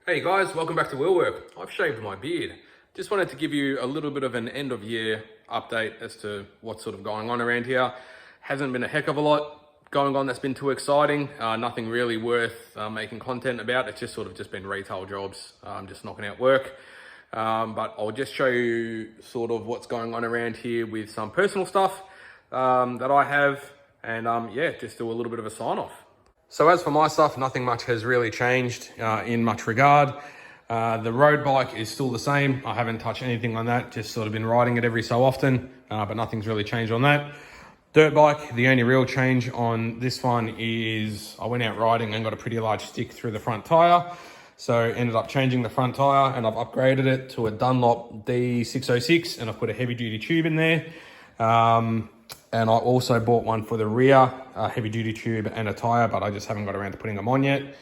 Hey guys, welcome back to Wheel Work. I've shaved my beard. Just wanted to give you a little bit of an end of year update as to what's sort of going on around here. Hasn't been a heck of a lot going on that's been too exciting. Nothing really worth making content about. It's just sort of just been retail jobs, just knocking out work. But I'll just show you sort of what's going on around here with some personal stuff that I have. And yeah, just do a little bit of a sign off. So as for my stuff, nothing much has really changed in much regard. The road bike is still the same. I haven't touched anything on that, just sort of been riding it every so often, but nothing's really changed on that. Dirt bike, the only real change on this one is I went out riding and got a pretty large stick through the front tire. So ended up changing the front tire and I've upgraded it to a Dunlop D606 and I've put a heavy duty tube in there. And I also bought one for the rear, a heavy duty tube and a tire, but I just haven't got around to putting them on yet.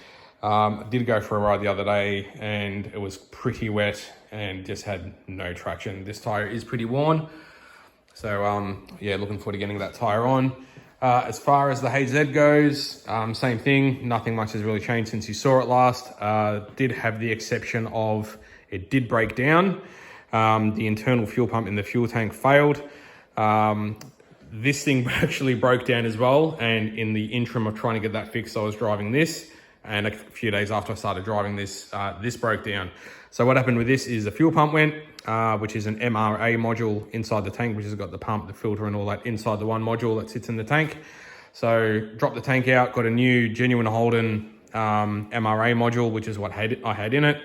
I did go for a ride the other day and it was pretty wet and just had no traction. This tire is pretty worn. So yeah, looking forward to getting that tire on. As far as the HZ goes, same thing. Nothing much has really changed since you saw it last. Did have the exception of it did break down. The internal fuel pump in the fuel tank failed. This thing actually broke down as well, and in the interim of trying to get that fixed, I was driving this, and a few days after I started driving this, this broke down. So what happened with this is the fuel pump went, which is an MRA module inside the tank, which has got the pump, the filter and all that inside the one module that sits in the tank. So dropped the tank out, got a new genuine Holden MRA module, which is what I had in it,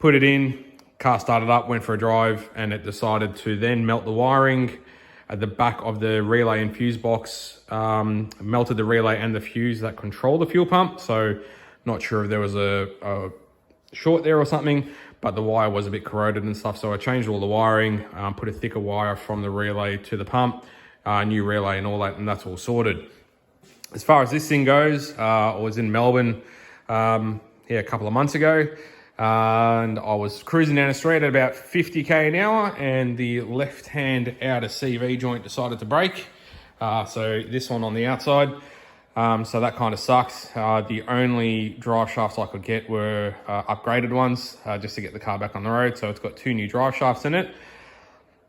put it in, car started up, went for a drive, and it decided to then melt the wiring at the back of the relay and fuse box, melted the relay and the fuse that control the fuel pump. So not sure if there was a short there or something, but the wire was a bit corroded and stuff. So I changed all the wiring, put a thicker wire from the relay to the pump, new relay and all that, and that's all sorted. As far as this thing goes, I was in Melbourne a couple of months ago, and I was cruising down the street at about 50k an hour, and the left-hand outer CV joint decided to break. So this one on the outside, so that kind of sucks. The only drive shafts I could get were upgraded ones, just to get the car back on the road. So it's got two new drive shafts in it.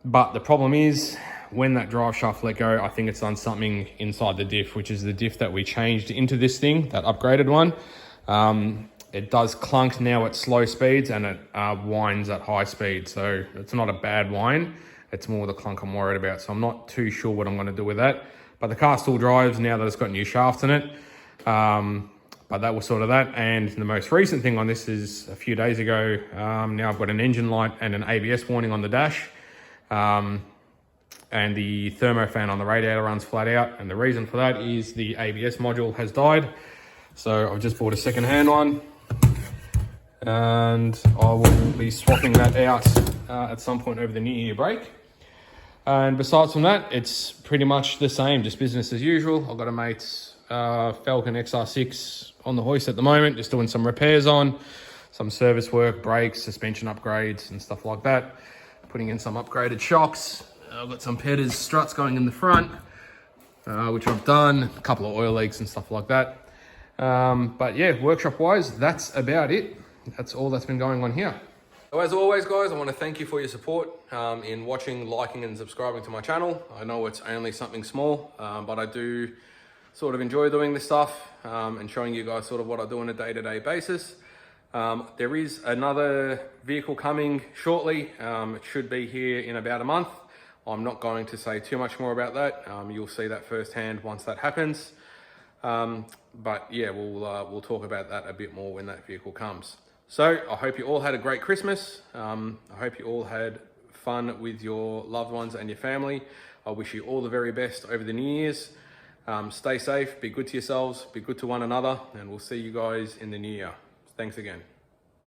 But the problem is, when that drive shaft let go, I think it's done something inside the diff, which is the diff that we changed into this thing, that upgraded one. It does clunk now at slow speeds and it whines at high speed. So it's not a bad whine. It's more the clunk I'm worried about. So I'm not too sure what I'm going to do with that. But the car still drives now that it's got new shafts in it. But that was sort of that. And the most recent thing on this is a few days ago. Now I've got an engine light and an ABS warning on the dash. And the thermo fan on the radiator runs flat out. And the reason for that is the ABS module has died. So I've just bought a second-hand one. And I will be swapping that out at some point over the New Year break. And besides from that, it's pretty much the same, just business as usual. I've got a mate's Falcon XR6 on the hoist at the moment, just doing some repairs on, some service work, brakes, suspension upgrades and stuff like that. Putting in some upgraded shocks. I've got some Petters struts going in the front, which I've done, a couple of oil leaks and stuff like that. But yeah, workshop wise, that's about it. That's all that's been going on here. So as always, guys, I want to thank you for your support in watching, liking and subscribing to my channel. I know it's only something small, but I do sort of enjoy doing this stuff and showing you guys sort of what I do on a day-to-day basis. There is another vehicle coming shortly. It should be here in about a month. I'm not going to say too much more about that. You'll see that firsthand once that happens. But yeah, we'll talk about that a bit more when that vehicle comes. So I hope you all had a great Christmas. I hope you all had fun with your loved ones and your family. I wish you all the very best over the New Year's. Stay safe, be good to yourselves, be good to one another, and we'll see you guys in the new year. Thanks again.